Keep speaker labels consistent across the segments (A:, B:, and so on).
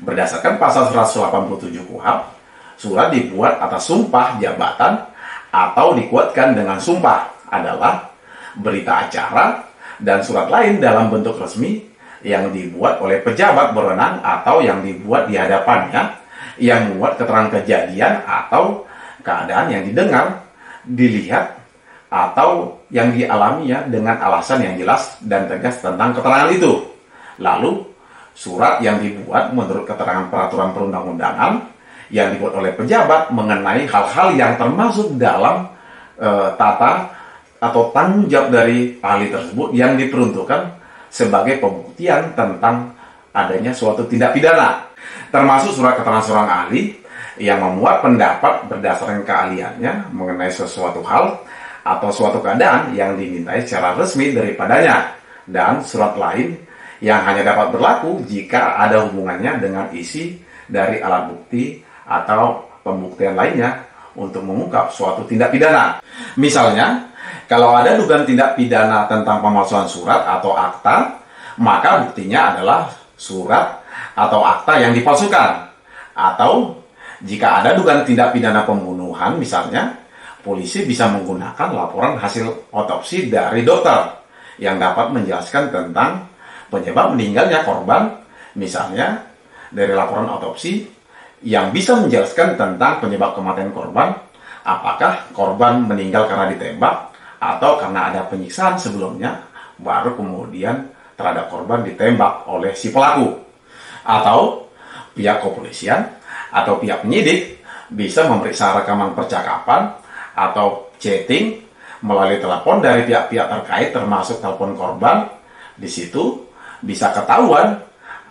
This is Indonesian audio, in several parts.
A: Berdasarkan pasal 187 KUHP, surat dibuat atas sumpah jabatan atau dikuatkan dengan sumpah adalah berita acara dan surat lain dalam bentuk resmi yang dibuat oleh pejabat berwenang atau yang dibuat di hadapannya yang membuat keterangan kejadian atau keadaan yang didengar, dilihat, atau yang dialaminya dengan alasan yang jelas dan tegas tentang keterangan itu. Lalu, surat yang dibuat menurut keterangan peraturan perundang-undangan yang dibuat oleh pejabat mengenai hal-hal yang termasuk dalam tata atau tanggung jawab dari ahli tersebut yang diperuntukkan sebagai pembuktian tentang adanya suatu tindak pidana. Termasuk surat keterangan seorang ahli yang memuat pendapat berdasarkan keahliannya mengenai sesuatu hal atau suatu keadaan yang dimintai secara resmi daripadanya, dan surat lain yang hanya dapat berlaku jika ada hubungannya dengan isi dari alat bukti atau pembuktian lainnya untuk mengungkap suatu tindak pidana. Misalnya, kalau ada dugaan tindak pidana tentang pemalsuan surat atau akta, maka buktinya adalah surat atau akta yang dipalsukan. Atau jika ada dugaan tindak pidana pembunuhan misalnya, polisi bisa menggunakan laporan hasil otopsi dari dokter yang dapat menjelaskan tentang penyebab meninggalnya korban, misalnya dari laporan otopsi yang bisa menjelaskan tentang penyebab kematian korban, apakah korban meninggal karena ditembak atau karena ada penyiksaan sebelumnya, baru kemudian terhadap korban ditembak oleh si pelaku. Atau pihak kepolisian atau pihak penyidik bisa memeriksa rekaman percakapan atau chatting melalui telepon dari pihak-pihak terkait termasuk telepon korban. Di situ bisa ketahuan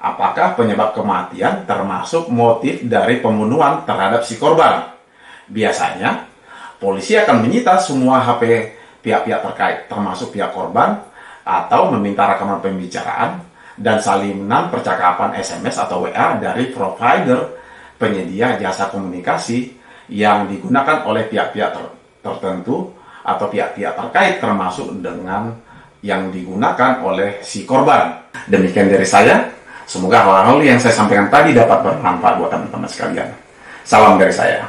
A: apakah penyebab kematian termasuk motif dari pembunuhan terhadap si korban. Biasanya polisi akan menyita semua HP pihak-pihak terkait termasuk pihak korban atau meminta rekaman pembicaraan dan salinan percakapan SMS atau WA dari provider penyedia jasa komunikasi yang digunakan oleh pihak-pihak tertentu atau pihak-pihak terkait termasuk dengan yang digunakan oleh si korban. Demikian dari saya. Semoga hal-hal yang saya sampaikan tadi dapat bermanfaat buat teman-teman sekalian. Salam dari saya.